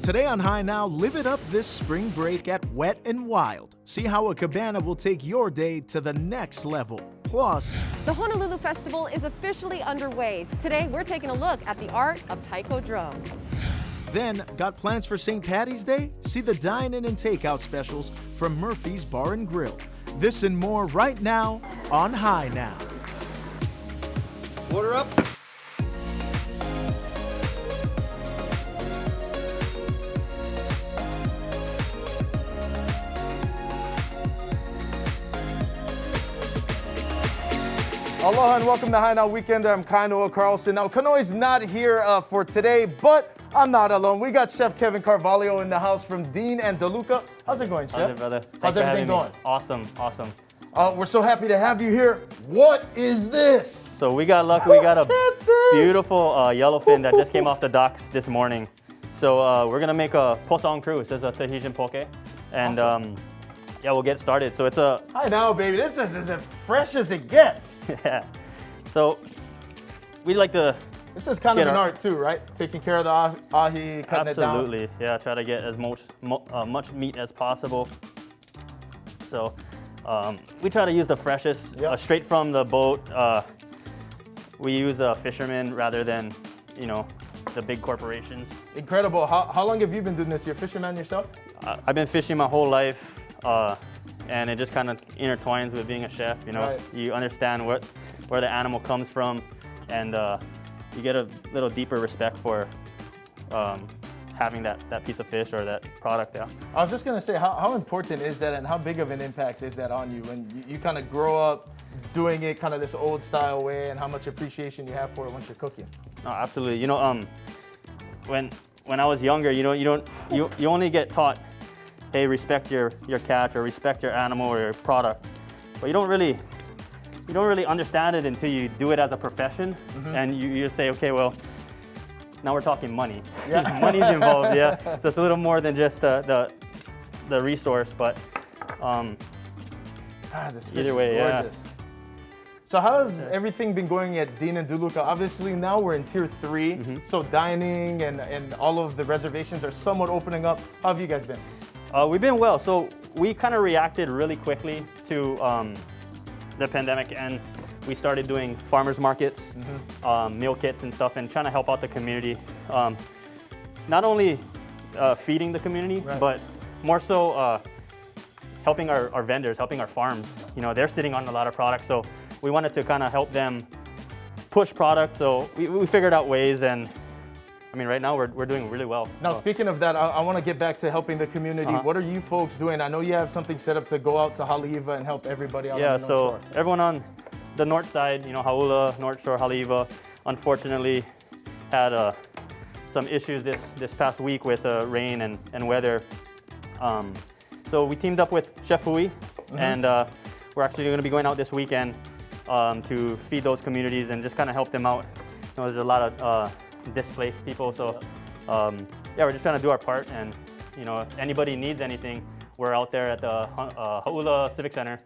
Today on High Now, live it up this spring break at Wet and Wild. See how a cabana will take your day to the next level. Plus, the Honolulu Festival is officially underway. Today, we're taking a look at the art of Taiko drums. Then, got plans for St. Patty's Day? See the dine-in and takeout specials from Murphy's Bar and Grill. This and more right now on High Now. Order up. Aloha and welcome to High Now Weekend. I'm Kainoa Carlson. Now, Kanoi's not here for today, but I'm not alone. We got Chef Kevin Carvalho in the house from Dean and DeLuca. How's it going, Chef? How's it, brother? How's everything going? Awesome, awesome. We're so happy to have you here. What is this? So we got lucky. We got a beautiful yellowfin that just came off the docks this morning. So we're gonna make a potong cruise. This is a Tahitian poke, and awesome. Yeah, we'll get started. So it's a Hi now, baby. This is as fresh as it gets. yeah. So we like to. This is kind of an art too, right? Taking care of the ahi, cutting it down. Absolutely. Yeah. Try to get as much meat as possible. So we try to use the freshest, straight from the boat. We use a fisherman rather than, the big corporations. Incredible. How long have you been doing this? You're a fisherman yourself? I've been fishing my whole life. And it just kind of intertwines with being a chef, Right. You understand where the animal comes from, and you get a little deeper respect for having that piece of fish or that product. Yeah. I was just gonna say, how important is that, and how big of an impact is that on you when you kind of grow up doing it kind of this old style way, and how much appreciation you have for it once you're cooking? No, absolutely. When I was younger, you only get taught, hey, respect your catch or respect your animal or your product, but you don't really understand it until you do it as a profession. Mm-hmm. And you say, okay, well, now we're talking money. Yeah. Money's involved, yeah. So it's a little more than just the resource, but this fish either way, is yeah. gorgeous. So how has everything been going at Dean and DeLuca? Obviously now we're in tier 3, so dining and all of the reservations are somewhat opening up. How have you guys been? We've been well. So we kind of reacted really quickly to the pandemic, and we started doing farmers markets, meal kits and stuff, and trying to help out the community. Not only feeding the community, right. but more so helping our vendors, helping our farms. They're sitting on a lot of product, so we wanted to kind of help them push product. So we figured out ways, and I mean, right now we're doing really well. Now, speaking of that, I want to get back to helping the community. What are you folks doing? I know you have something set up to go out to Haleiwa and help everybody out on the North Shore. Everyone on the north side, Hauula, North Shore, Haleiwa, unfortunately had some issues this past week with rain and weather. So we teamed up with Chef Hui, and we're actually going to be going out this weekend to feed those communities and just kind of help them out. There's a lot of displaced people, so we're just trying to do our part, and if anybody needs anything, we're out there at the Hauula Civic Center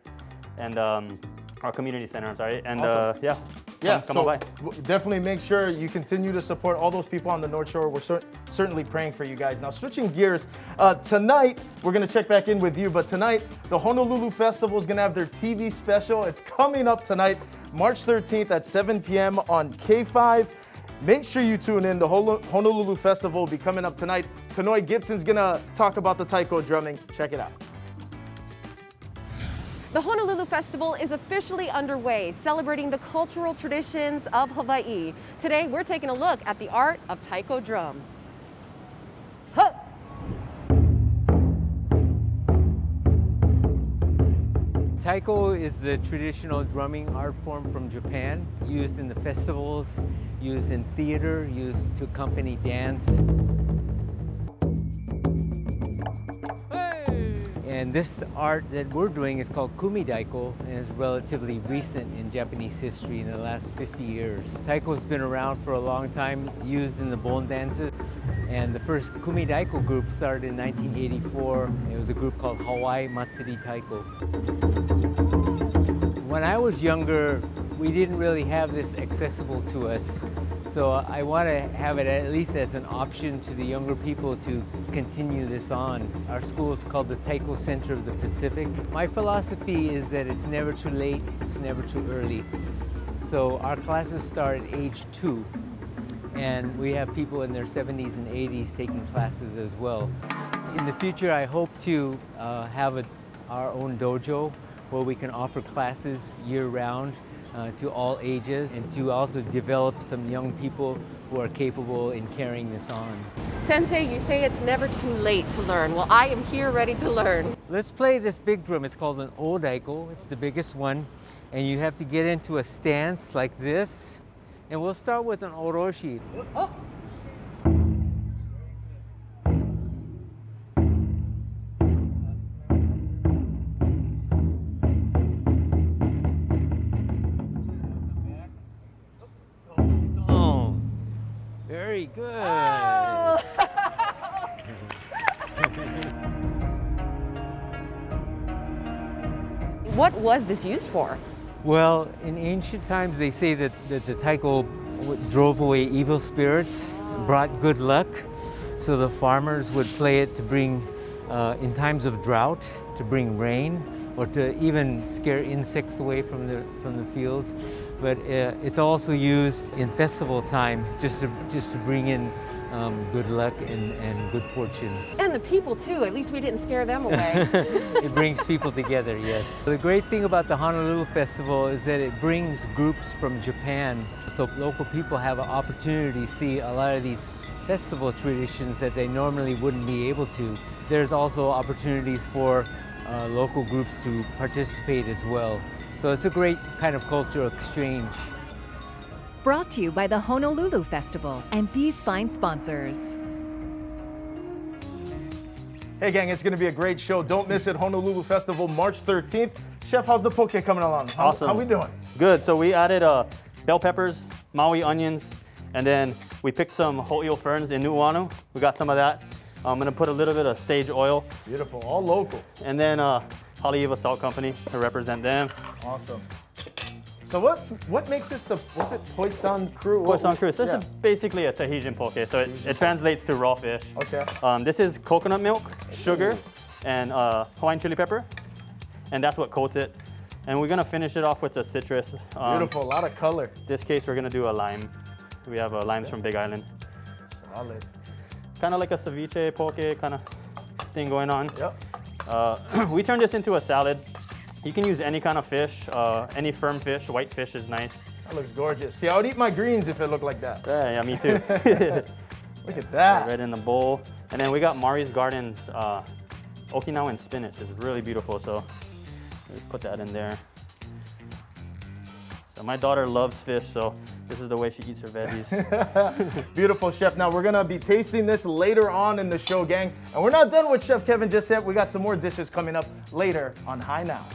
and our community center, I'm sorry, and awesome. Come on by. Definitely make sure you continue to support all those people on the North Shore. We're certainly praying for you guys. Now, switching gears, tonight we're going to check back in with you, but tonight the Honolulu Festival is going to have their TV special. It's coming up tonight, March 13th at 7 p.m. on K5. Make sure you tune in. The Honolulu Festival will be coming up tonight. Kanoi Gibson's going to talk about the Taiko drumming. Check it out. The Honolulu Festival is officially underway, celebrating the cultural traditions of Hawaii. Today, we're taking a look at the art of Taiko drums. Huh. Taiko is the traditional drumming art form from Japan, used in the festivals, used in theater, used to accompany dance. And this art that we're doing is called kumidaiko, and is relatively recent in Japanese history in the last 50 years. Taiko's been around for a long time, used in the bone dances. And the first kumidaiko group started in 1984. It was a group called Hawaii Matsuri Taiko. When I was younger, we didn't really have this accessible to us. So I want to have it at least as an option to the younger people to continue this on. Our school is called the Taiko Center of the Pacific. My philosophy is that it's never too late, it's never too early. So our classes start at age 2, and we have people in their 70s and 80s taking classes as well. In the future, I hope to have our own dojo where we can offer classes year-round to all ages, and to also develop some young people who are capable in carrying this on. Sensei, you say it's never too late to learn. Well, I am here ready to learn. Let's play this big drum. It's called an odaiko. It's the biggest one. And you have to get into a stance like this. And we'll start with an oroshi. Oh. Oh, very good. Oh. What was this used for? Well, in ancient times, they say that the taiko drove away evil spirits, brought good luck. So the farmers would play it to bring, in times of drought, to bring rain, or to even scare insects away from the fields. But it's also used in festival time, just to bring in good luck and good fortune. And the people too, at least we didn't scare them away. It brings people together, yes. The great thing about the Honolulu Festival is that it brings groups from Japan. So local people have an opportunity to see a lot of these festival traditions that they normally wouldn't be able to. There's also opportunities for local groups to participate as well. So it's a great kind of cultural exchange. Brought to you by the Honolulu Festival and these fine sponsors. Hey gang, it's gonna be a great show. Don't miss it, Honolulu Festival, March 13th. Chef, how's the poke coming along? Awesome. How we doing? Good, so we added bell peppers, Maui onions, and then we picked some ho'io ferns in Nu'uanu. We got some of that. I'm gonna put a little bit of sage oil. Beautiful, all local. And then Haleiwa Salt Company to represent them. Awesome. So what makes this was it Poisson Cru? Poisson Cru. So this is basically a Tahitian poke, so it translates to raw fish. Okay. This is coconut milk, sugar, and Hawaiian chili pepper, and that's what coats it. And we're gonna finish it off with a citrus. Beautiful, a lot of color. This case, we're gonna do a lime. We have limes from Big Island. Solid. Kind of like a ceviche poke kind of thing going on. Yep. We turn this into a salad. You can use any kind of fish, any firm fish. White fish is nice. That looks gorgeous. See, I would eat my greens if it looked like that. Yeah, me too. Look at that. Right in the bowl. And then we got Mari's Gardens Okinawan spinach. It's really beautiful, so let's put that in there. So my daughter loves fish, so this is the way she eats her veggies. Beautiful, Chef. Now, we're going to be tasting this later on in the show, gang. And we're not done with Chef Kevin just yet. We got some more dishes coming up later on High Now.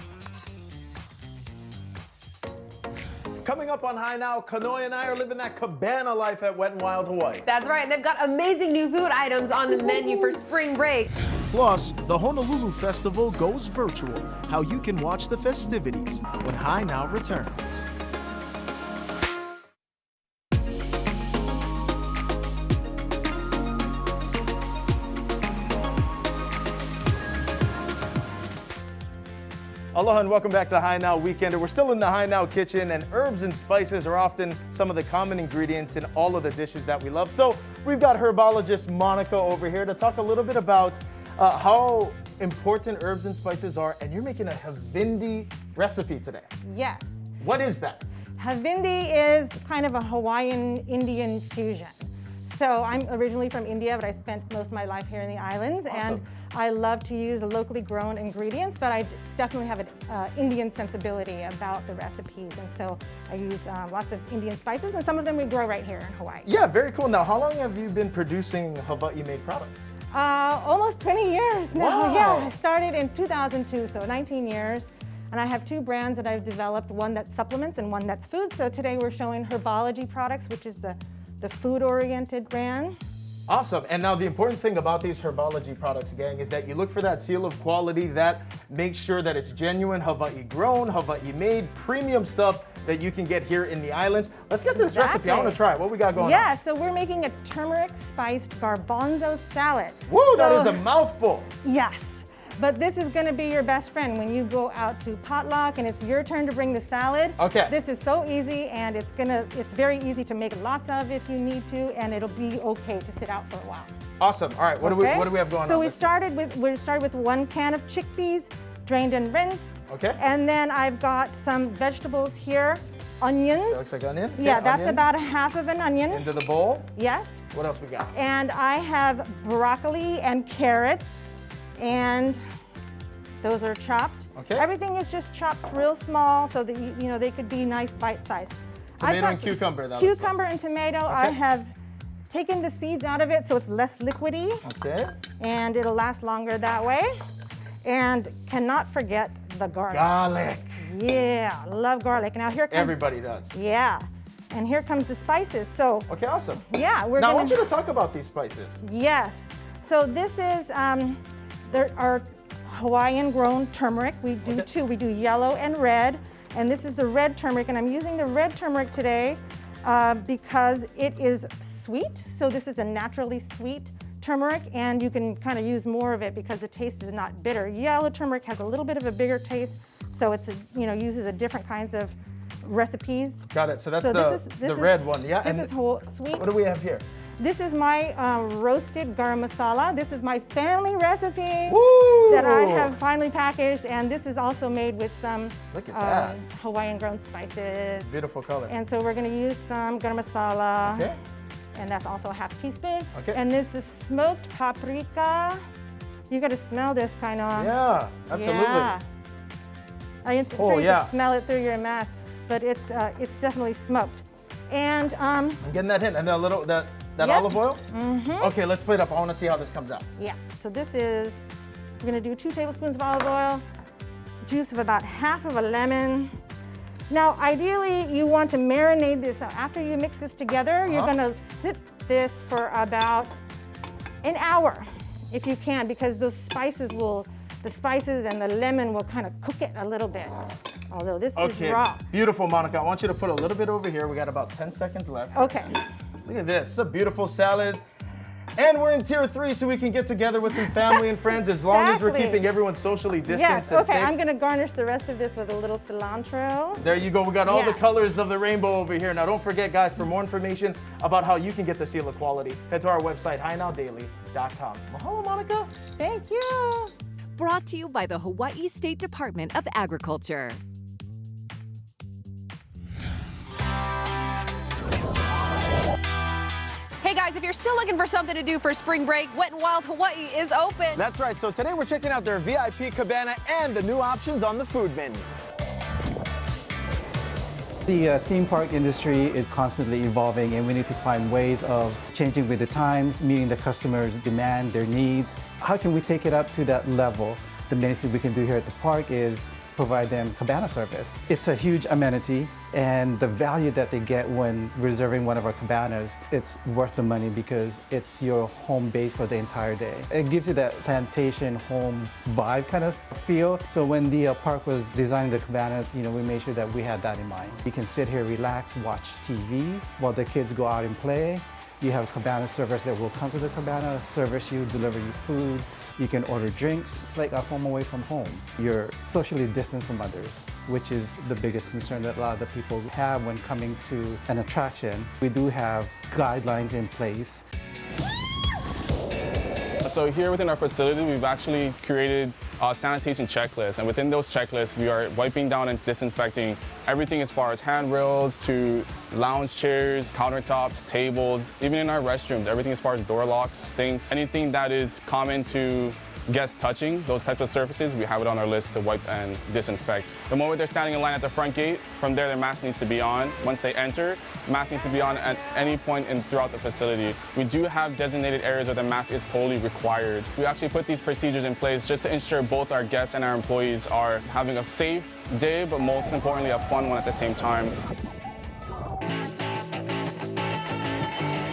Coming up on High Now, Kanoe and I are living that cabana life at Wet n Wild Hawaii. That's right, they've got amazing new food items on the menu for spring break. Plus, the Honolulu Festival goes virtual, how you can watch the festivities when High Now returns. Aloha and welcome back to High Now Weekender. We're still in the High Now kitchen, and herbs and spices are often some of the common ingredients in all of the dishes that we love. So we've got herbologist Monica over here to talk a little bit about how important herbs and spices are, and you're making a Havindi recipe today. Yes. What is that? Havindi is kind of a Hawaiian Indian fusion. So I'm originally from India, but I spent most of my life here in the islands. Awesome. And I love to use locally grown ingredients, but I definitely have an Indian sensibility about the recipes. And so I use lots of Indian spices, and some of them we grow right here in Hawaii. Yeah, very cool. Now, how long have you been producing Hawaii-made products? Almost 20 years now. Wow. Yeah, I started in 2002, so 19 years. And I have two brands that I've developed, one that's supplements and one that's food. So today we're showing Herbology products, which is the food-oriented brand. Awesome. And now the important thing about these Herbology products, gang, is that you look for that seal of quality that makes sure that it's genuine, Hawaii grown, Hawaii made, premium stuff. that you can get here in the islands. Let's get to this recipe. I want to try it. What we got going on? Yeah, so we're making a turmeric spiced garbanzo salad. Woo, that is a mouthful. Yes. But this is gonna be your best friend when you go out to potluck and it's your turn to bring the salad. Okay. This is so easy, and it's very easy to make lots of if you need to, and it'll be okay to sit out for a while. Awesome. All right, what do we have going on? So we started with 1 can of chickpeas, drained and rinsed. Okay. And then I've got some vegetables here, onions. That looks like onion. Okay, Yeah, that's onion. about 1/2 of an onion. Into the bowl. Yes. What else we got? And I have broccoli and carrots, and those are chopped. Okay. Everything is just chopped real small so that they could be nice bite-sized. Tomato and cucumber. Cucumber and tomato. I have taken the seeds out of it so it's less liquidy. Okay. And it'll last longer that way. And cannot forget the garlic. Garlic. Yeah, love garlic. Now here comes. Everybody does. Yeah. And here comes the spices. So. Okay, awesome. Yeah, Now I want you to talk about these spices. Yes. So this is there are Hawaiian grown turmeric. We do two. We do yellow and red. And this is the red turmeric. And I'm using the red turmeric today because it is sweet. So this is a naturally sweet turmeric, and you can kind of use more of it because the taste is not bitter. Yellow turmeric has a little bit of a bigger taste, so it's uses a different kinds of recipes. Got it. So that's this the is red one, yeah. This is whole sweet. What do we have here? This is my roasted garam masala. This is my family recipe Woo! that I have finally packaged, and this is also made with some Look at that. Hawaiian grown spices. Beautiful color. And so we're going to use some garam masala. Okay. And that's also a 1/2 teaspoon. Okay. And this is smoked paprika. You got to smell this kind of. Yeah, absolutely. Yeah. I'm sure you yeah. can smell it through your mask, but it's definitely smoked. And I'm getting that hint, and then a little that Yep. olive oil. Mm-hmm. Okay, let's plate up. I want to see how this comes out. Yeah. So this is. We're going to do 2 tablespoons of olive oil, juice of about 1/2 of a lemon. Now, ideally, you want to marinate this. After you mix this together, you're going to sit this for about an hour, if you can, because the spices and the lemon will kind of cook it a little bit. Although this is raw. Beautiful, Monica. I want you to put a little bit over here. We got about 10 seconds left. Okay. Look at this. It's a beautiful salad. And we're in tier 3, so we can get together with some family and friends as long as we're keeping everyone socially distanced Yes, and okay. safe. I'm going to garnish the rest of this with a little cilantro. There you go. We got all the colors of the rainbow over here. Now, don't forget, guys, for more information about how you can get the seal of quality, head to our website, HiNowDaily.com. Mahalo, Monica. Thank you. Brought to you by the Hawaii State Department of Agriculture. Hey guys, if you're still looking for something to do for spring break, Wet n Wild Hawaii is open. That's right. So today we're checking out their VIP cabana and the new options on the food menu. The theme park industry is constantly evolving, and we need to find ways of changing with the times, meeting the customers' demand, their needs. How can we take it up to that level? The main thing we can do here at the park is provide them cabana service. It's a huge amenity, and the value that they get when reserving one of our cabanas, it's worth the money because it's your home base for the entire day. It gives you that plantation home vibe kind of feel. So when the park was designing the cabanas, we made sure that we had that in mind. You can sit here, relax, watch TV while the kids go out and play. You have cabana servers that will come to the cabana, service you, deliver you food. You can order drinks. It's like a home away from home. You're socially distant from others, which is the biggest concern that a lot of the people have when coming to an attraction. We do have guidelines in place. So here within our facility, we've actually created a sanitation checklist, and within those checklists, we are wiping down and disinfecting everything as far as handrails to lounge chairs, countertops, tables, even in our restrooms, everything as far as door locks, sinks, anything that is common to guests touching, those types of surfaces, we have it on our list to wipe and disinfect. The moment they're standing in line at the front gate, from there their mask needs to be on. Once they enter, mask needs to be on at any point throughout the facility. We do have designated areas where the mask is totally required. We actually put these procedures in place just to ensure both our guests and our employees are having a safe day, but most importantly, a fun one at the same time.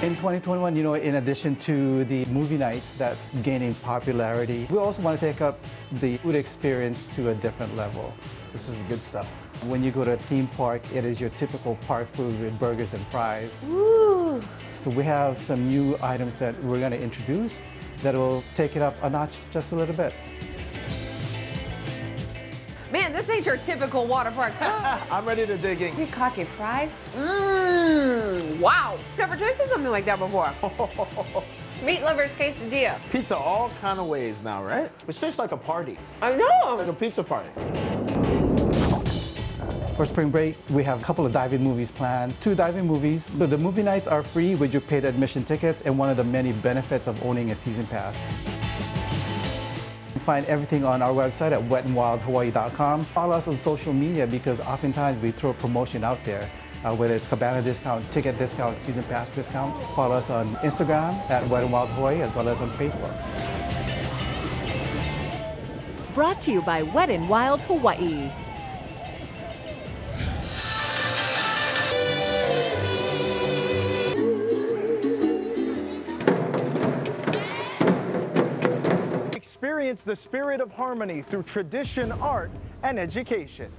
In 2021, in addition to the movie nights that's gaining popularity, we also want to take up the food experience to a different level. This is the good stuff. When you go to a theme park, it is your typical park food with burgers and fries. Ooh. So we have some new items that we're going to introduce that will take it up a notch just a little bit. Man, this ain't your typical water park food. I'm ready to dig in. Bukkake fries? Mmm, wow. Never tasted something like that before. Meat lovers quesadilla. Pizza all kind of ways now, right? It's just like a party, I know. like a pizza party. For spring break, we have a couple of dive-in movies planned, 2 dive-in movies. The movie nights are free with your paid admission tickets and one of the many benefits of owning a season pass. You can find everything on our website at wetandwildhawaii.com. Follow us on social media because oftentimes we throw a promotion out there, whether it's cabana discount, ticket discount, season pass discount. Follow us on Instagram at Wet and Wild Hawaii as well as on Facebook. Brought to you by Wet and Wild Hawaii. Experience the spirit of harmony through tradition, art, and education.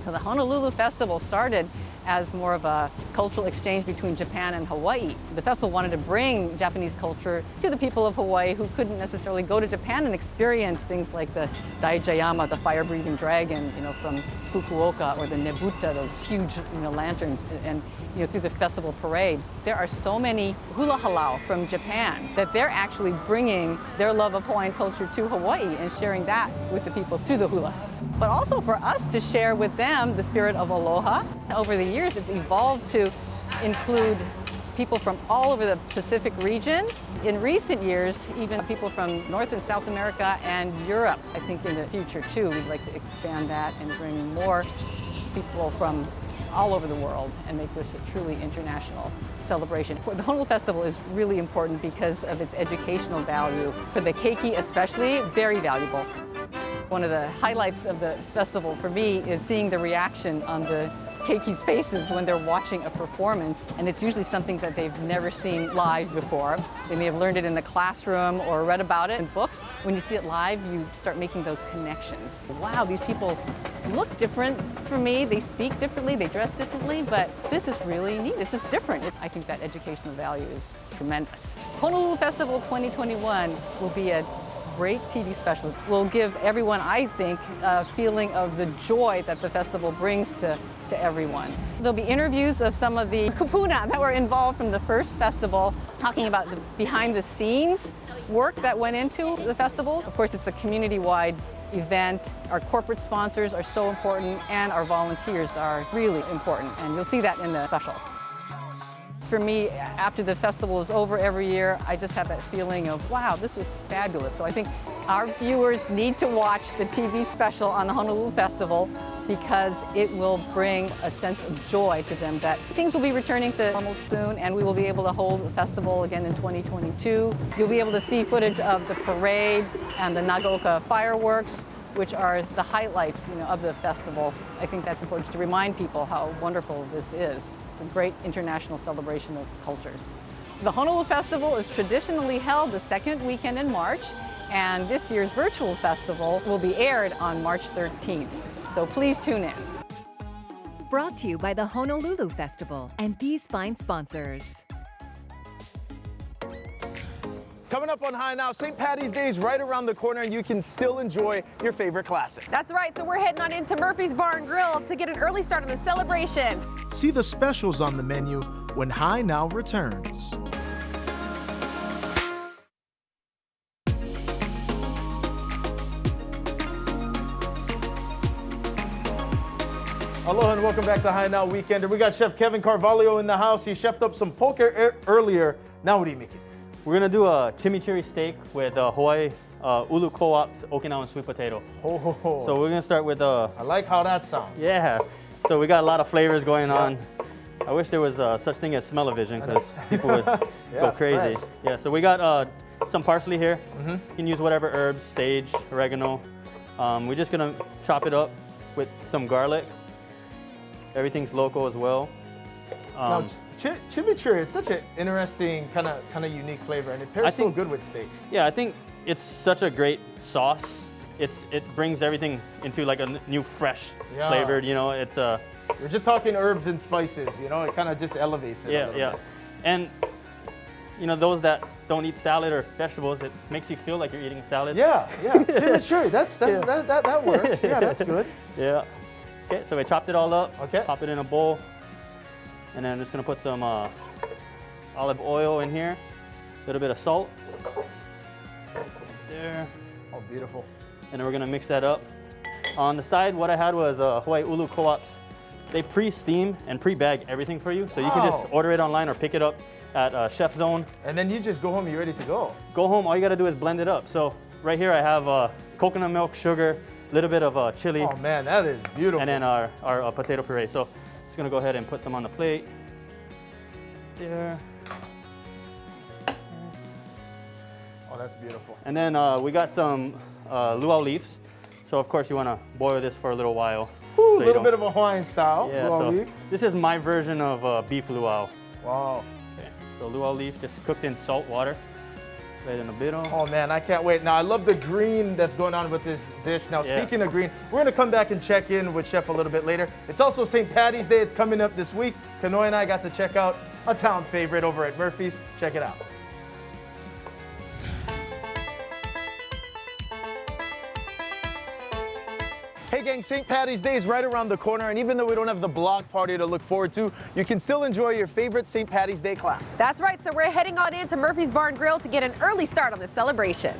So the Honolulu Festival started as more of a cultural exchange between Japan and Hawaii. The festival wanted to bring Japanese culture to the people of Hawaii who couldn't necessarily go to Japan and experience things like the Daijayama, the fire-breathing dragon, from Fukuoka, or the Nebuta, those huge, lanterns, and through the festival parade. There are so many hula halau from Japan that they're actually bringing their love of Hawaiian culture to Hawaii and sharing that with the people through the hula. But also for us to share with them the spirit of aloha. Over the years, it's evolved to include people from all over the Pacific region. In recent years, even people from North and South America and Europe. I think in the future too, we'd like to expand that and bring more people from all over the world and make this a truly international celebration. The Honolulu Festival is really important because of its educational value. For the keiki especially, very valuable. One of the highlights of the festival for me is seeing the reaction on the keiki's faces when they're watching a performance, and it's usually something that they've never seen live before. They may have learned it in the classroom or read about it in books. When you see it live, you start making those connections. Wow, these people look different for me, they speak differently, they dress differently, but this is really neat, it's just different. I think that educational value is tremendous. Honolulu Festival 2021 will be a great TV special. Will give everyone, I think, a feeling of the joy that the festival brings to everyone. There'll be interviews of some of the kupuna that were involved from the first festival, talking about the behind-the-scenes work that went into the festival. Of course, it's a community-wide event. Our corporate sponsors are so important, and our volunteers are really important, and you'll see that in the special. For me, after the festival is over every year, I just have that feeling of, wow, this was fabulous. So I think our viewers need to watch the TV special on the Honolulu Festival because it will bring a sense of joy to them that things will be returning to normal soon, and we will be able to hold the festival again in 2022. You'll be able to see footage of the parade and the Nagaoka fireworks, which are the highlights of the festival. I think that's important to remind people how wonderful this is. It's a great international celebration of cultures. The Honolulu Festival is traditionally held the second weekend in March, and this year's virtual festival will be aired on March 13th. So please tune in. Brought to you by the Honolulu Festival and these fine sponsors. Coming up on High Now, St. Patty's Day is right around the corner and you can still enjoy your favorite classics. That's right, so we're heading on into Murphy's Bar and Grill to get an early start on the celebration. See the specials on the menu when High Now returns. Aloha and welcome back to High Now Weekender. We got Chef Kevin Carvalho in the house. He chefed up some poke earlier. Now what are you making? We're gonna do a chimichurri steak with Hawaii Ulu Co-op's Okinawan sweet potato. Ho, ho, ho. So we're gonna start with I like how that sounds. Yeah. So we got a lot of flavors going on. I wish there was such thing as smell-o-vision because people would go crazy. Fresh. Yeah. So we got some parsley here. You can use whatever herbs, sage, oregano. We're just gonna chop it up with some garlic. Everything's local as well. Now, chimichurri is such an interesting, kind of unique flavor, and it pairs so good with steak. Yeah, I think it's such a great sauce it brings everything into like a new fresh Yeah. flavored, you know, it's We're just talking herbs and spices, you know, it kind of just elevates it. a little bit. And you know, those that don't eat salad or vegetables, it makes you feel like you're eating salad. Yeah. Chimichurri, that works. Yeah, that's good. Yeah. Okay, so we chopped it all up. Okay. Pop it in a bowl. And then I'm just gonna put some olive oil in here. A little bit of salt. There. Oh, beautiful. And then we're gonna mix that up. On the side, what I had was Hawaii Ulu Co-op's. They pre-steam and pre-bag everything for you. So you can just order it online or pick it up at Chef Zone. And then you just go home, you're ready to go. Go home, all you gotta do is blend it up. So right here I have coconut milk, sugar, a little bit of chili. Oh man, that is beautiful. And then our potato puree. So just gonna go ahead and put some on the plate. There. Oh, that's beautiful. And then we got some luau leaves. So of course you wanna boil this for a little while. Ooh, a little bit of a Hawaiian style. Yeah, luau so leaf. this is my version of beef luau. Wow. Okay, so luau leaf just cooked in salt water. Right in the middle. Oh man, I can't wait. Now I love the green that's going on with this dish. Now speaking of green, we're gonna come back and check in with Chef a little bit later. It's also St. Patty's Day, it's coming up this week. Kanoy and I got to check out a town favorite over at Murphy's. Check it out. Hey gang, St. Patty's Day is right around the corner, and even though we don't have the block party to look forward to, you can still enjoy your favorite St. Patty's Day class. That's right, so we're heading on into Murphy's Bar and Grill to get an early start on this celebration.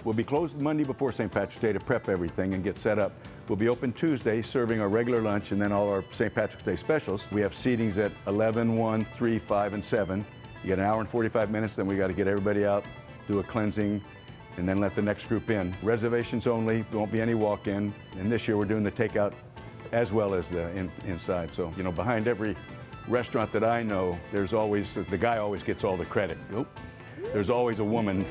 We'll be closed Monday before St. Patrick's Day to prep everything and get set up. We'll be open Tuesday, serving our regular lunch and then all our St. Patrick's Day specials. We have seatings at 11, 1, 3, 5, and 7. You get an hour and 45 minutes, then we got to get everybody out, do a cleansing, and then let the next group in. Reservations only, there won't be any walk-in. And this year we're doing the takeout as well as the inside. So, you know, behind every restaurant that I know, there's always, the guy always gets all the credit. Nope. There's always a woman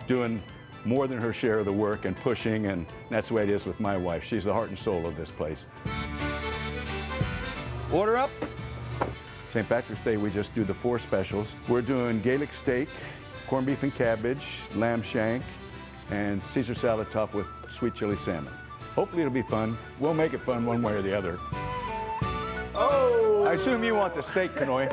doing more than her share of the work and pushing, and that's the way it is with my wife. She's the heart and soul of this place. Order up. St. Patrick's Day, we just do the 4 specials. We're doing Gaelic steak, corned beef and cabbage, lamb shank, and Caesar salad topped with sweet chili salmon. Hopefully it'll be fun. We'll make it fun one way or the other. Oh! I assume you want the steak, Kanoy.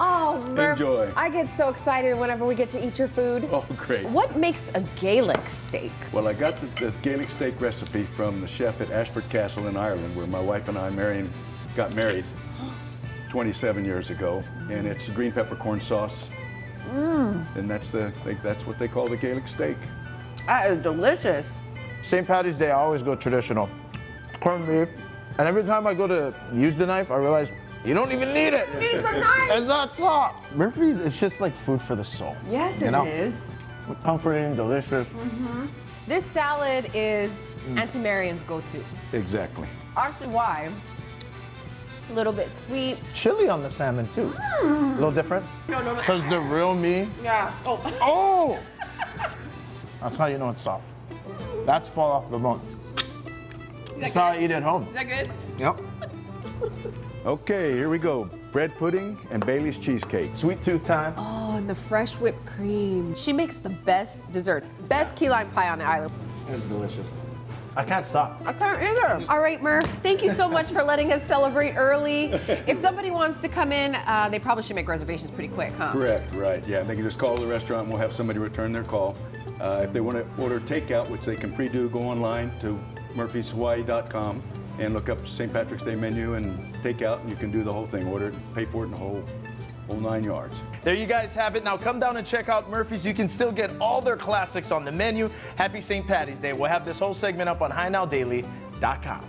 Oh, Murph, Enjoy. I get so excited whenever we get to eat your food. Oh, great. What makes a Gaelic steak? Well, I got the Gaelic steak recipe from the chef at Ashford Castle in Ireland, where my wife and I got married 27 years ago, and it's green peppercorn sauce. And that's what they call the Gaelic steak. That is delicious. St. Patty's Day, I always go traditional. Corned beef. And every time I go to use the knife, I realize you don't even need it. Need the knife. It's not soft. Murphy's, it's just like food for the soul. Yes, it is. Comforting, delicious. This salad is Auntie Marion's go-to. Exactly. Actually, why? A little bit sweet. Chili on the salmon too. A little different. No. Because the real me. Yeah. Oh! That's how you know it's soft. That's fall off the bone. That's how I eat at home. Is that good? Yep. Okay, here we go. Bread pudding and Bailey's cheesecake. Sweet tooth time. Oh, and the fresh whipped cream. She makes the best dessert. Best key lime pie on the island. It's delicious. I can't stop. I can't either. All right, Murph, thank you so much for letting us celebrate early. If somebody wants to come in, they probably should make reservations pretty quick, huh? Correct, right. Yeah, they can just call the restaurant and we'll have somebody return their call. If they want to order takeout, which they can pre-do, go online to murphyshawaii.com and look up St. Patrick's Day menu and takeout, and you can do the whole thing. Order it, pay for it in the whole 9 yards. There you guys have it. Now come down and check out Murphy's. You can still get all their classics on the menu. Happy St. Patty's Day. We'll have this whole segment up on HiNowDaily.com.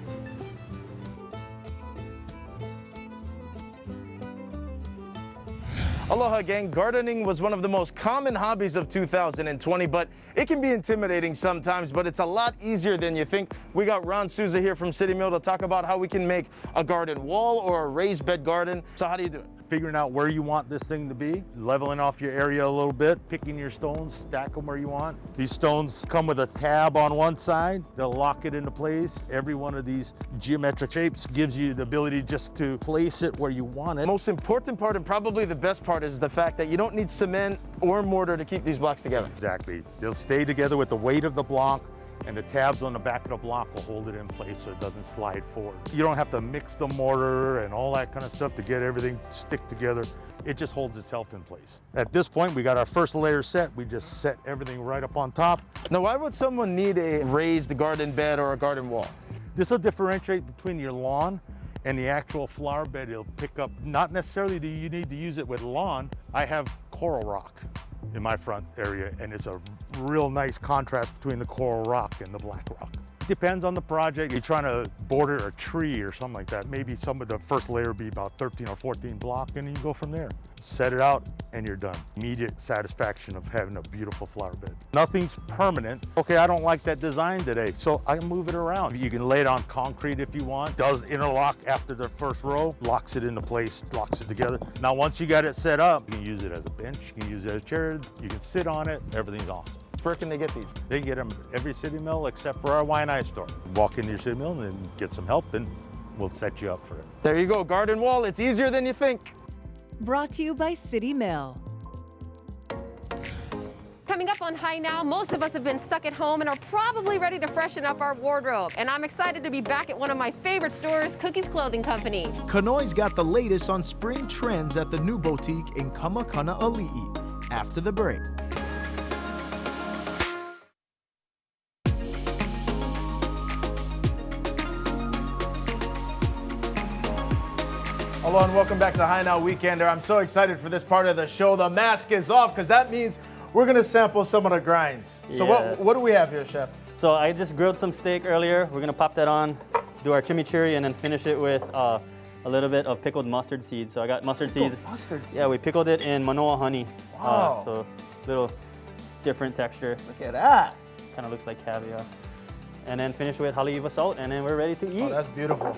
Aloha gang, gardening was one of the most common hobbies of 2020, but it can be intimidating sometimes, but it's a lot easier than you think. We got Ron Souza here from City Mill to talk about how we can make a garden wall or a raised bed garden. So how do you do it? figuring out where you want this thing to be, leveling off your area a little bit, picking your stones, stack them where you want. These stones come with a tab on one side. They'll lock it into place. Every one of these geometric shapes gives you the ability just to place it where you want it. The most important part and probably the best part is the fact that you don't need cement or mortar to keep these blocks together. Exactly. They'll stay together with the weight of the block, and the tabs on the back of the block will hold it in place so it doesn't slide forward. You don't have to mix the mortar and all that kind of stuff to get everything to stick together. It just holds itself in place. At this point, we got our first layer set. We just set everything right up on top. Now, why would someone need a raised garden bed or a garden wall? This will differentiate between your lawn and the actual flower bed. It'll pick up, not necessarily do you need to use it with lawn. I have coral rock in my front area, and it's a real nice contrast between the coral rock and the black rock. Depends on the project. You're trying to border a tree or something like that. Maybe some of the first layer would be about 13 or 14 block, and then you go from there. Set it out, and you're done. Immediate satisfaction of having a beautiful flower bed. Nothing's permanent. Okay, I don't like that design today, so I can move it around. You can lay it on concrete if you want. Does interlock after the first row, locks it into place, locks it together. Now, once you got it set up, you can use it as a bench, you can use it as a chair, you can sit on it. Everything's awesome. Where can they get these? They can get them at every city mill except for our Y&I store. Walk into your city mill and get some help, and we'll set you up for it. There you go, garden wall. It's easier than you think. Brought to you by City Mill. Coming up on High Now, most of us have been stuck at home and are probably ready to freshen up our wardrobe. And I'm excited to be back at one of my favorite stores, Cookies Clothing Company. Kanoi's got the latest on spring trends at the new boutique in Kamakana-Ali'i. After the break. Hello and welcome back to High Now Weekender. I'm so excited for this part of the show. The mask is off because that means we're gonna sample some of the grinds. So what do we have here, Chef? So I just grilled some steak earlier. We're gonna pop that on, do our chimichurri, and then finish it with a little bit of pickled mustard seeds. So I got mustard seeds. Mustard seeds? Yeah, we pickled it in Manoa honey. Wow. So little different texture. Look at that. Kind of looks like caviar. And then finish with haleiwa salt, and then we're ready to eat. Oh, that's beautiful.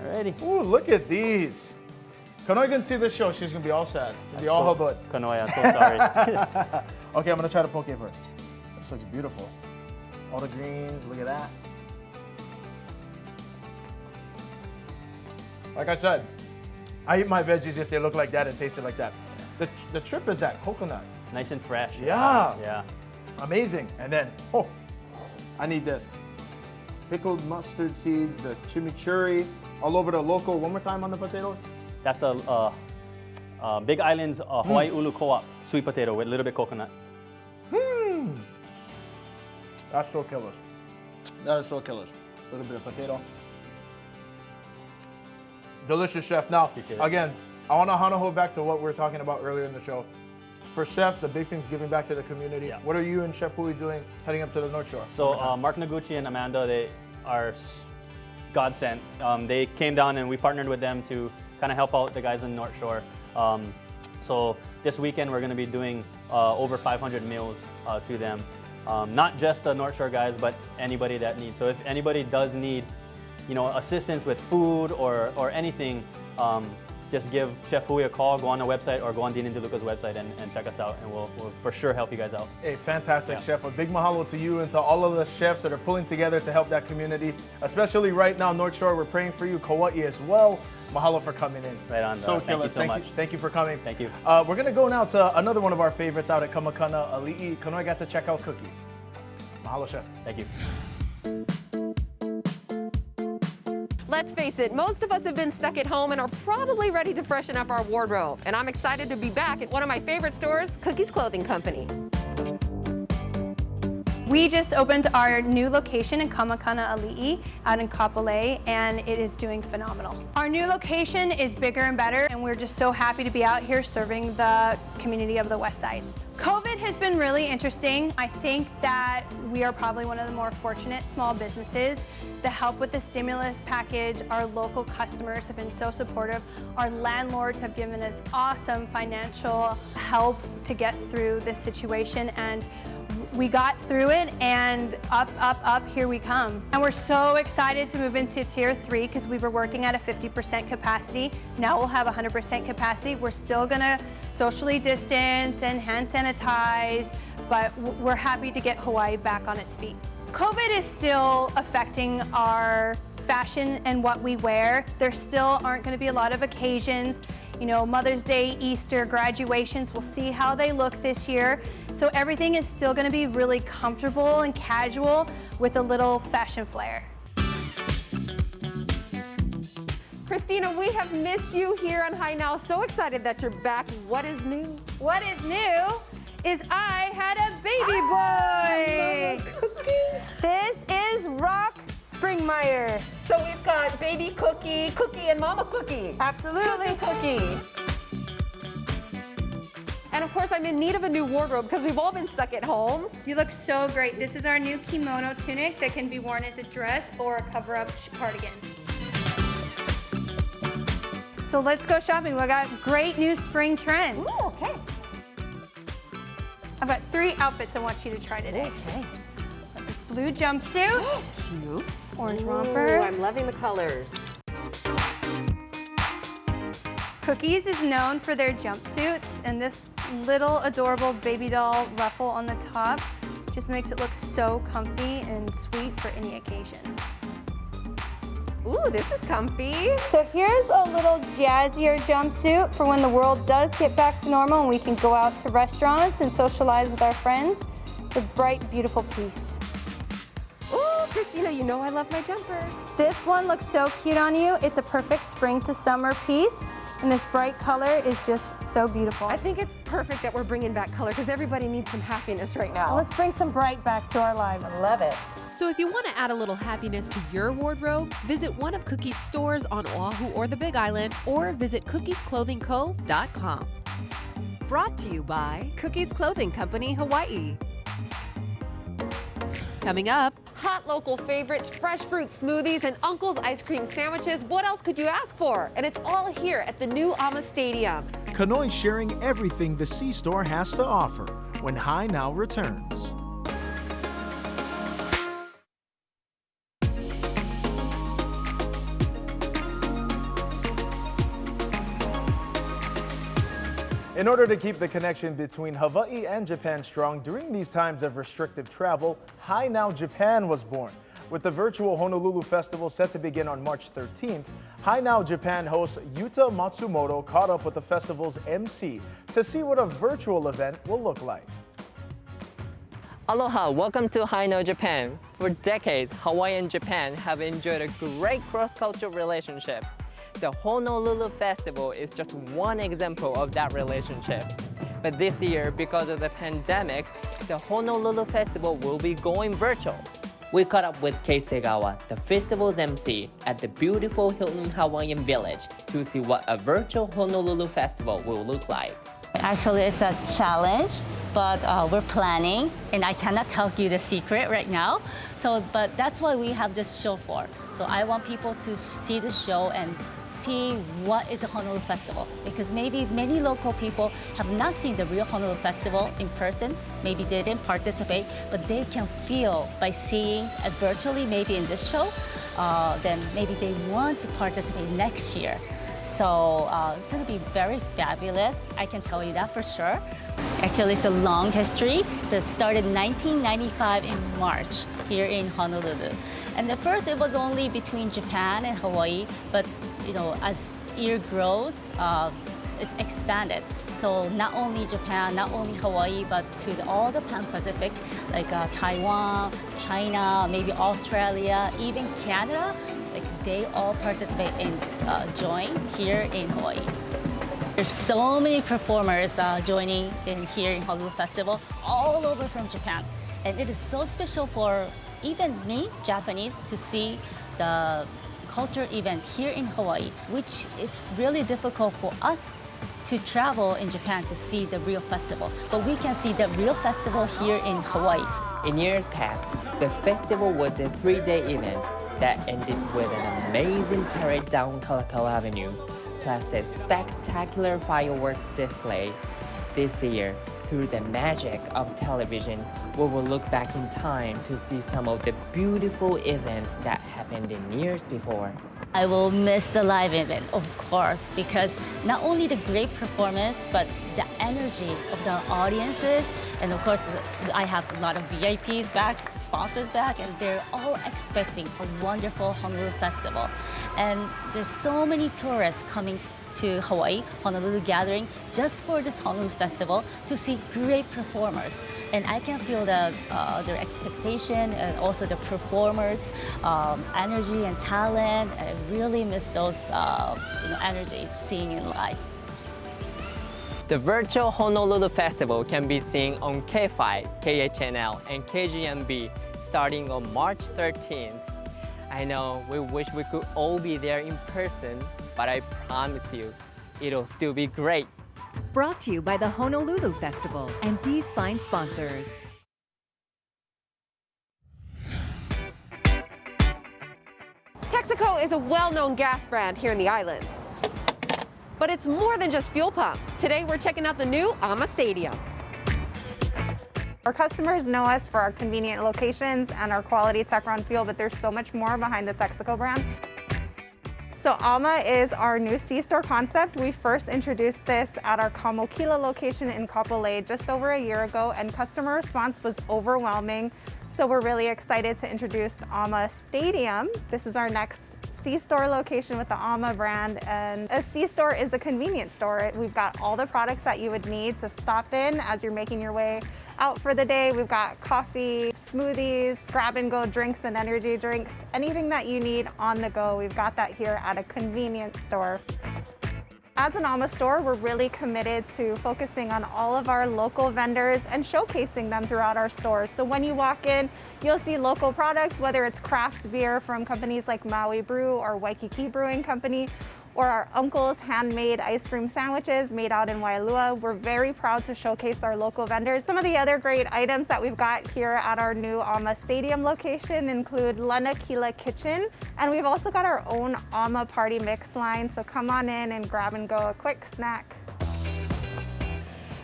Alrighty. Ooh, look at these. Kanoi can see this show. She's gonna be all sad. She'll be all her butt. Kanoi, I'm so sorry. Okay, I'm gonna try to poke it first. This looks beautiful. All the greens, look at that. Like I said, I eat my veggies if they look like that and taste it like that. The trip is that coconut. Nice and fresh. Yeah. Yeah. Amazing. And then, oh, I need this. Pickled mustard seeds, the chimichurri, all over the local. One more time on the potato. That's the Big Island's Hawaii Ulu Co-op sweet potato with a little bit coconut. That's so killers. That is so killers. A little bit of potato. Delicious, Chef. Now, again, I want to Honolulu back to what we were talking about earlier in the show. For chefs, the big thing's giving back to the community. Yeah. What are you and Chef Hui doing heading up to the North Shore? So Mark Noguchi and Amanda, they are godsend. They came down and we partnered with them to kind of help out the guys in the North Shore. So this weekend we're going to be doing over 500 meals to them. Not just the North Shore guys, but anybody that needs. So if anybody does need, assistance with food or anything, just give Chef Hui a call, go on the website, or go on Dean and DeLuca's website and check us out, and we'll for sure help you guys out. Hey, fantastic, Chef. A big mahalo to you and to all of the chefs that are pulling together to help that community, especially right now, North Shore. We're praying for you, Kauai as well. Mahalo for coming in. Right on. So thank you so much. Thank you for coming. Thank you. We're going to go now to another one of our favorites out at Kamakana-Ali'i. Kanoi got to check out cookies. Mahalo, Chef. Thank you. Let's face it, most of us have been stuck at home and are probably ready to freshen up our wardrobe. And I'm excited to be back at one of my favorite stores, Cookies Clothing Company. We just opened our new location in Kamakana-Ali'i out in Kapolei, and it is doing phenomenal. Our new location is bigger and better, and we're just so happy to be out here serving the community of the West Side. COVID has been really interesting. I think that we are probably one of the more fortunate small businesses. The help with the stimulus package, our local customers have been so supportive. Our landlords have given us awesome financial help to get through this situation, and we got through it, and up, here we come. And we're so excited to move into Tier 3 because we were working at a 50% capacity. Now we'll have 100% capacity. We're still gonna socially distance and hand sanitize, but we're happy to get Hawaii back on its feet. COVID is still affecting our fashion and what we wear. There still aren't going to be a lot of occasions, you know, Mother's Day, Easter, graduations. We'll see how they look this year. So everything is still going to be really comfortable and casual with a little fashion flair. Christina, we have missed you here on High Now. So excited that you're back. What is new? What is new is I had a baby boy. This is Rock Springmeyer. So we've got baby Cookie, Cookie, and Mama Cookie. Absolutely. Cookie. And of course, I'm in need of a new wardrobe because we've all been stuck at home. You look so great. This is our new kimono tunic that can be worn as a dress or a cover-up cardigan. So let's go shopping. We got great new spring trends. Ooh, okay. I've got 3 outfits I want you to try today. Okay. Got this blue jumpsuit. Cute. Orange Ooh, romper. I'm loving the colors. Cookies is known for their jumpsuits, and this little adorable baby doll ruffle on the top just makes it look so comfy and sweet for any occasion. Ooh, this is comfy. So here's a little jazzier jumpsuit for when the world does get back to normal and we can go out to restaurants and socialize with our friends. It's a bright, beautiful piece. Ooh, Christina, you know I love my jumpers. This one looks so cute on you. It's a perfect spring to summer piece, and this bright color is just so beautiful. I think it's perfect that we're bringing back color because everybody needs some happiness right now. Let's bring some bright back to our lives. I love it. So if you want to add a little happiness to your wardrobe, visit one of Cookie's stores on Oahu or the Big Island, or visit cookiesclothingco.com. Brought to you by Cookies Clothing Company, Hawaii. Coming up, hot local favorites, fresh fruit smoothies, and Uncle's ice cream sandwiches. What else could you ask for? And it's all here at the new Ama Stadium. Kanoi's sharing everything the C-Store has to offer when High Now returns. In order to keep the connection between Hawaii and Japan strong during these times of restrictive travel, High Now Japan was born. With the virtual Honolulu Festival set to begin on March 13th, High Now Japan host Yuta Matsumoto caught up with the festival's MC to see what a virtual event will look like. Aloha, welcome to High Now Japan. For decades, Hawaii and Japan have enjoyed a great cross-cultural relationship. The Honolulu Festival is just one example of that relationship. But this year, because of the pandemic, the Honolulu Festival will be going virtual. We caught up with Kei Segawa, the festival's MC, at the beautiful Hilton Hawaiian Village to see what a virtual Honolulu Festival will look like. Actually, it's a challenge, but we're planning, and I cannot tell you the secret right now. But that's what we have this show for. So I want people to see the show and see what is a Honolulu Festival, because maybe many local people have not seen the real Honolulu Festival in person. Maybe they didn't participate, but they can feel by seeing it virtually, maybe in this show, then maybe they want to participate next year. So it's going to be very fabulous. I can tell you that for sure. Actually, it's a long history. So it started 1995 in March here in Honolulu. And at first, it was only between Japan and Hawaii, but as year grows, it expanded. So not only Japan, not only Hawaii, but to all the Pan-Pacific, like Taiwan, China, maybe Australia, even Canada, they all participate and join here in Hawaii. There's so many performers joining here in Honolulu Festival, all over from Japan. And it is so special for even me, Japanese, to see the culture event here in Hawaii, which it's really difficult for us to travel in Japan to see the real festival. But we can see the real festival here in Hawaii. In years past, the festival was a 3-day event that ended with an amazing parade down Kalakaua Avenue, plus a spectacular fireworks display. This year, through the magic of television, we will look back in time to see some of the beautiful events that happened in years before. I will miss the live event, of course, because not only the great performance, but the energy of the audiences. And of course, I have a lot of VIPs back, sponsors back, and they're all expecting a wonderful Honolulu Festival. And there's so many tourists coming to Hawaii, Honolulu gathering, just for this Honolulu Festival to see great performers. And I can feel their expectation and also the performers' energy and talent. And I really miss those energies seeing in live. The virtual Honolulu Festival can be seen on K5, KHNL, and KGMB starting on March 13th. I know we wish we could all be there in person, but I promise you, it'll still be great. Brought to you by the Honolulu Festival and these fine sponsors. Texaco is a well-known gas brand here in the islands. But it's more than just fuel pumps. Today we're checking out the new AMA Stadium. Our customers know us for our convenient locations and our quality tech-run fuel, but there's so much more behind the Texaco brand. So AMA is our new C-store concept. We first introduced this at our Kamokila location in Kapolei just over a year ago, and customer response was overwhelming. So we're really excited to introduce AMA Stadium. This is our next C-store location with the AMA brand, and a C-store is a convenience store. We've got all the products that you would need to stop in as you're making your way out for the day. We've got coffee, smoothies, grab-and-go drinks and energy drinks. Anything that you need on the go, we've got that here at a convenience store. As an AMA store, we're really committed to focusing on all of our local vendors and showcasing them throughout our stores. So when you walk in, you'll see local products, whether it's craft beer from companies like Maui Brew or Waikiki Brewing Company, or our uncle's handmade ice cream sandwiches made out in Wailua. We're very proud to showcase our local vendors. Some of the other great items that we've got here at our new AMA Stadium location include Lana Kila Kitchen, and we've also got our own AMA Party Mix line, so come on in and grab and go a quick snack.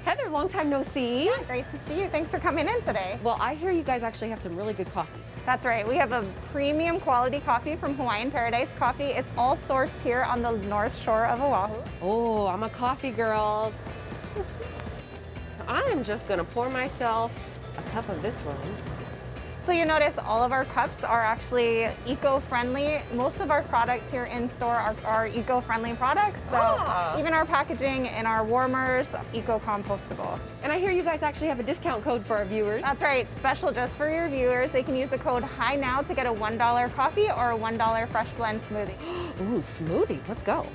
Heather, long time no see. Yeah, great to see you. Thanks for coming in today. Well, I hear you guys actually have some really good coffee. That's right. We have a premium quality coffee from Hawaiian Paradise Coffee. It's all sourced here on the North Shore of Oahu. Oh, I'm a coffee girl. I'm just gonna pour myself a cup of this one. So you notice all of our cups are actually eco-friendly. Most of our products here in store are eco-friendly products. So even our packaging and our warmers, eco-compostable. And I hear you guys actually have a discount code for our viewers. That's right, special just for your viewers. They can use the code HIGHNOW to get a $1 coffee or a $1 fresh blend smoothie. Ooh, smoothies, let's go.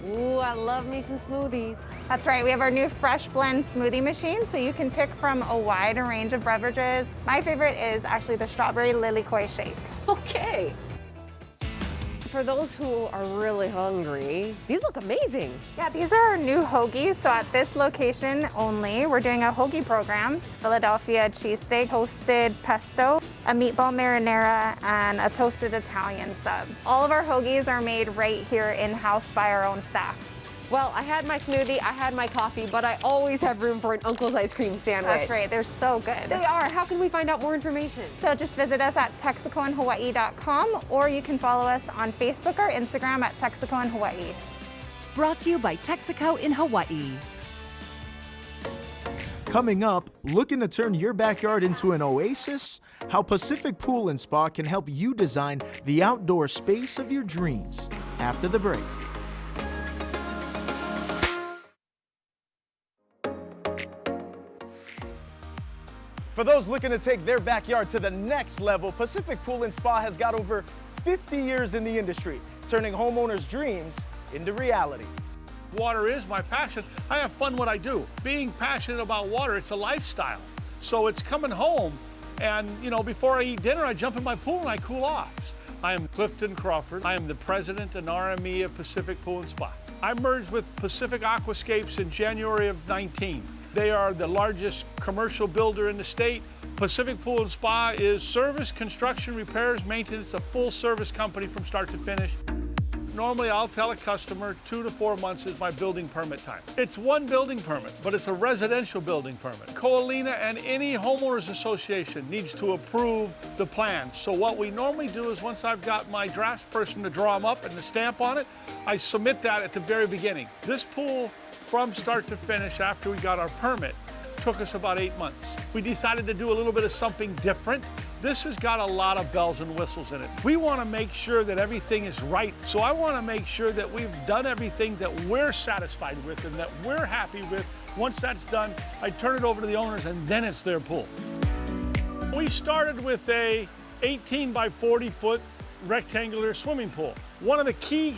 Ooh, I love me some smoothies. That's right, we have our new fresh blend smoothie machine, so you can pick from a wide range of beverages. My favorite is actually the strawberry lily koi shake. Okay. For those who are really hungry, these look amazing. Yeah, these are our new hoagies. So at this location only, we're doing a hoagie program. Philadelphia cheesesteak, toasted pesto, a meatball marinara, and a toasted Italian sub. All of our hoagies are made right here in-house by our own staff. Well, I had my smoothie, I had my coffee, but I always have room for an Uncle's ice cream sandwich. That's right, they're so good. They are. How can we find out more information? So just visit us at texacoinhawaii.com, or you can follow us on Facebook or Instagram at Texaco in Hawaii. Brought to you by Texaco in Hawaii. Coming up, looking to turn your backyard into an oasis? How Pacific Pool and Spa can help you design the outdoor space of your dreams. After the break. For those looking to take their backyard to the next level, Pacific Pool and Spa has got over 50 years in the industry, turning homeowners' dreams into reality. Water is my passion. I have fun what I do. Being passionate about water, it's a lifestyle. So it's coming home and, you know, before I eat dinner, I jump in my pool and I cool off. I am Clifton Crawford. I am the president and RME of Pacific Pool and Spa. I merged with Pacific Aquascapes in January of 19. They are the largest commercial builder in the state. Pacific Pool and Spa is service, construction, repairs, maintenance, a full service company from start to finish. normally I'll tell a customer 2 to 4 months is my building permit time. It's one building permit, but it's a residential building permit. Coalina and any homeowners association needs to approve the plan. So what we normally do is once I've got my drafts person to draw them up and the stamp on it, I submit that at the very beginning. This pool, from start to finish after we got our permit, took us about 8 months. We decided to do a little bit of something different. This has got a lot of bells and whistles in it. We want to make sure that everything is right. So I want to make sure that we've done everything that we're satisfied with and that we're happy with. Once that's done, I turn it over to the owners and then it's their pool. We started with a 18 by 40 foot rectangular swimming pool. One of the key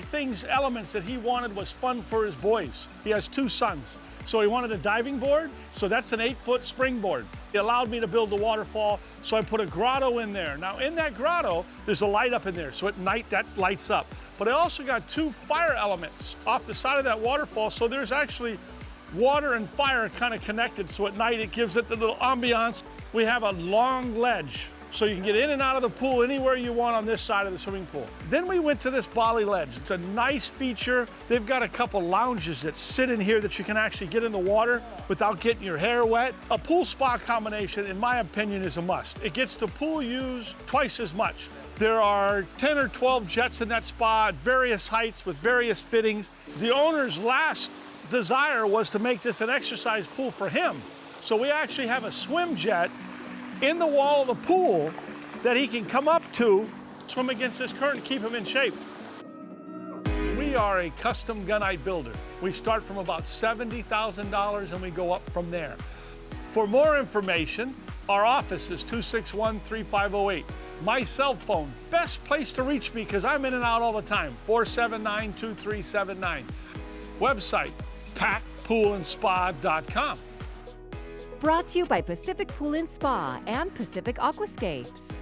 elements that he wanted was fun for his boys. He has 2 sons. So he wanted a diving board, so that's an 8-foot springboard. It allowed me to build the waterfall, so I put a grotto in there. Now in that grotto, there's a light up in there, so at night that lights up. But I also got 2 fire elements off the side of that waterfall, so there's actually water and fire kind of connected, so at night it gives it the little ambiance. We have a long ledge, so you can get in and out of the pool anywhere you want on this side of the swimming pool. Then we went to this Bali ledge. It's a nice feature. They've got a couple lounges that sit in here that you can actually get in the water without getting your hair wet. A pool spa combination, in my opinion, is a must. It gets the pool used twice as much. There are 10 or 12 jets in that spa at various heights with various fittings. The owner's last desire was to make this an exercise pool for him. So we actually have a swim jet in the wall of the pool that he can come up to, swim against this current, and keep him in shape. We are a custom gunite builder. We start from about $70,000 and we go up from there. For more information, our office is 261-3508. My cell phone, best place to reach me because I'm in and out all the time, 479-2379. Website, packpoolandspa.com. Brought to you by Pacific Pool and Spa and Pacific Aquascapes.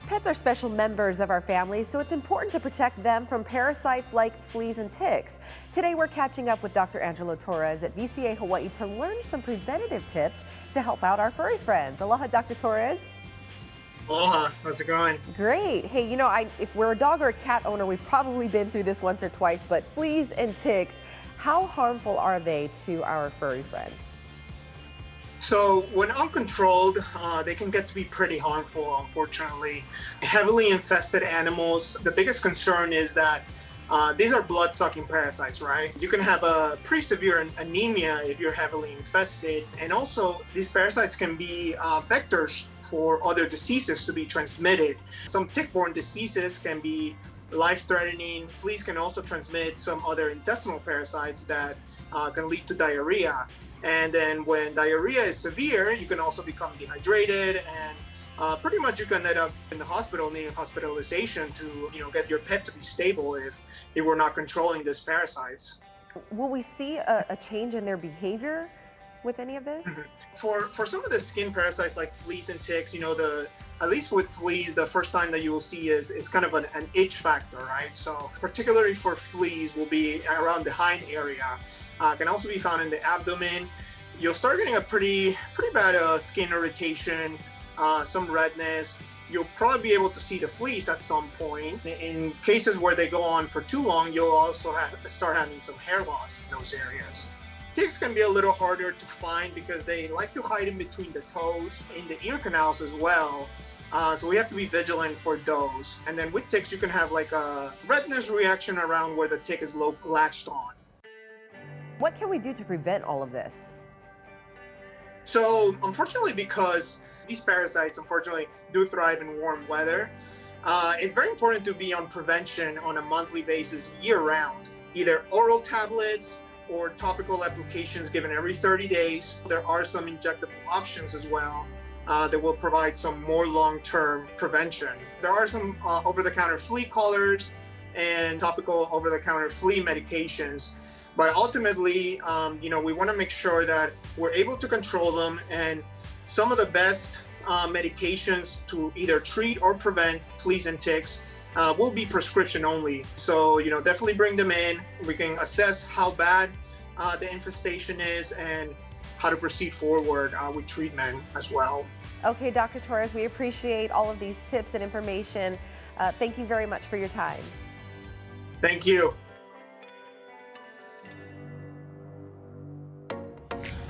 Pets are special members of our families, so it's important to protect them from parasites like fleas and ticks. Today we're catching up with Dr. Angelo Torres at VCA Hawaii to learn some preventative tips to help out our furry friends. Aloha, Dr. Torres. Aloha, how's it going? Great. Hey, you know, if we're a dog or a cat owner, we've probably been through this once or twice, but fleas and ticks, how harmful are they to our furry friends? So when uncontrolled, they can get to be pretty harmful, unfortunately. Heavily infested animals, the biggest concern is that these are blood-sucking parasites, right? You can have a pretty severe anemia if you're heavily infested. And also, these parasites can be vectors for other diseases to be transmitted. Some tick-borne diseases can be life-threatening. Fleas can also transmit some other intestinal parasites that can lead to diarrhea. And then when diarrhea is severe, you can also become dehydrated, and pretty much you can end up in the hospital needing hospitalization to get your pet to be stable if we're not controlling these parasites. Will we see a change in their behavior with any of this? For some of the skin parasites like fleas and ticks, at least with fleas, the first sign that you will see is kind of an itch factor, right? So particularly for fleas will be around the hind area. Can also be found in the abdomen. You'll start getting a pretty bad skin irritation, some redness. You'll probably be able to see the fleas at some point. In cases where they go on for too long, you'll also start having some hair loss in those areas. Ticks can be a little harder to find because they like to hide in between the toes, in the ear canals as well. So we have to be vigilant for those. And then with ticks, you can have like a redness reaction around where the tick is latched on. What can we do to prevent all of this? So unfortunately, because these parasites unfortunately do thrive in warm weather, it's very important to be on prevention on a monthly basis year-round. Either oral tablets or topical applications given every 30 days. There are some injectable options as well that will provide some more long-term prevention. There are some over-the-counter flea collars and topical over-the-counter flea medications. But ultimately, we want to make sure that we're able to control them, and some of the best medications to either treat or prevent fleas and ticks will be prescription only. So, definitely bring them in. We can assess how bad the infestation is and how to proceed forward with treatment as well. Okay, Dr. Torres, we appreciate all of these tips and information. Thank you very much for your time. Thank you.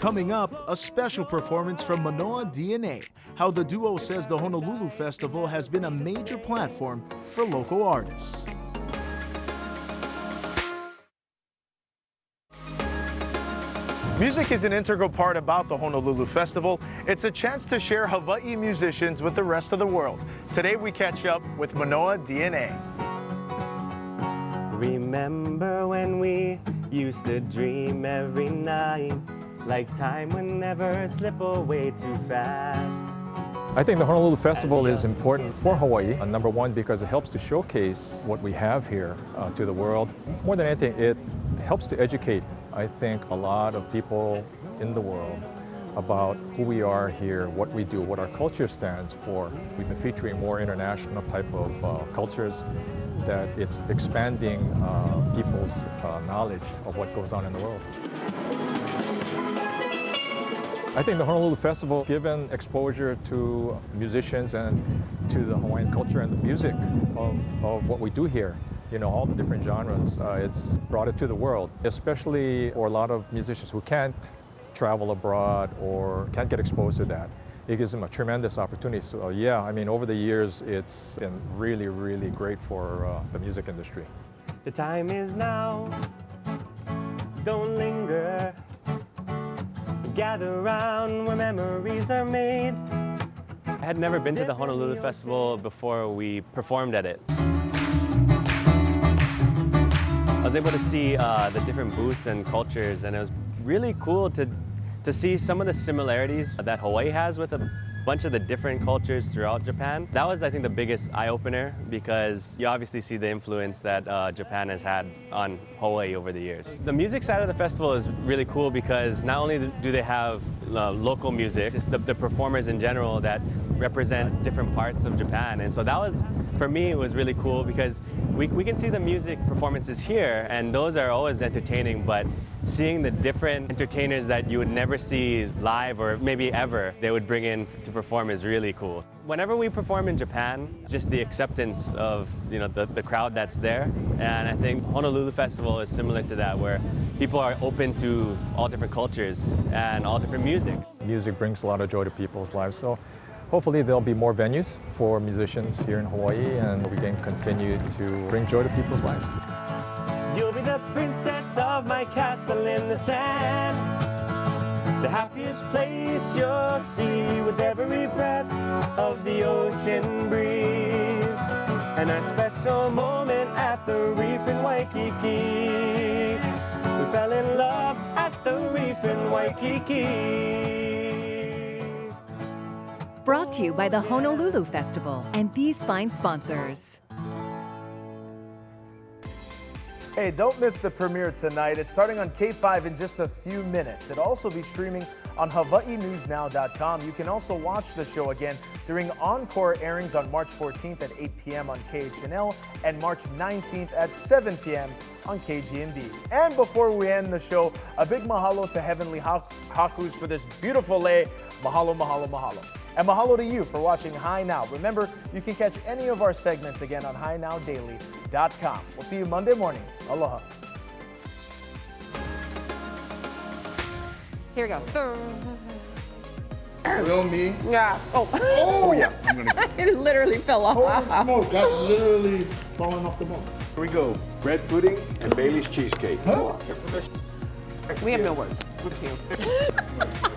Coming up, a special performance from Manoa DNA, how the duo says the Honolulu Festival has been a major platform for local artists. Music is an integral part about the Honolulu Festival. It's a chance to share Hawaii musicians with the rest of the world. Today we catch up with Manoa DNA. Remember when we used to dream every night, like time would never slip away too fast. I think the Honolulu Festival is important for Hawaii, number one, because it helps to showcase what we have here to the world. More than anything, it helps to educate, I think, a lot of people in the world about who we are here, what we do, what our culture stands for. We've been featuring more international type of cultures, that it's expanding people's knowledge of what goes on in the world. I think the Honolulu Festival has given exposure to musicians and to the Hawaiian culture and the music of what we do here. You know, all the different genres. It's brought it to the world, especially for a lot of musicians who can't travel abroad or can't get exposed to that. It gives them a tremendous opportunity. So yeah, I mean, over the years, it's been really, really great for the music industry. The time is now, don't linger. Gather around where memories are made. I had never been to the Honolulu Festival before we performed at it. I was able to see the different booths and cultures, and it was really cool to see some of the similarities that Hawaii has with a bunch of the different cultures throughout Japan. That was, I think, the biggest eye-opener, because you obviously see the influence that Japan has had on Hawaii over the years. The music side of the festival is really cool because not only do they have local music, it's the performers in general that represent different parts of Japan. And so that was, for me, it was really cool because we can see the music performances here, and those are always entertaining, but seeing the different entertainers that you would never see live or maybe ever they would bring in to perform is really cool. Whenever we perform in Japan, just the acceptance of the crowd that's there, and I think Honolulu Festival is similar to that, where people are open to all different cultures and all different music. Music brings a lot of joy to people's lives, so hopefully there'll be more venues for musicians here in Hawaii, and we can continue to bring joy to people's lives. You'll be the princess of my castle in the sand, the happiest place you'll see with every breath of the ocean breeze, and our special moment at the reef in Waikiki. We fell in love at the reef in Waikiki. Brought to you by the Honolulu Festival and these fine sponsors. Hey, don't miss the premiere tonight. It's starting on K5 in just a few minutes. It'll also be streaming on HawaiiNewsNow.com. You can also watch the show again during encore airings on March 14th at 8 p.m. on KHNL and March 19th at 7 p.m. on KGMB. And before we end the show, a big mahalo to Heavenly Hakus for this beautiful lei. Mahalo, mahalo, mahalo. And mahalo to you for watching High Now. Remember, you can catch any of our segments again on HighNowDaily.com. We'll see you Monday morning. Aloha. Here we go. Will me? Yeah. Oh. Oh yeah. I'm gonna. It literally fell off. Holy smoke! That's literally falling off the bone. Here we go. Bread pudding and Bailey's cheesecake. We have no words. With you.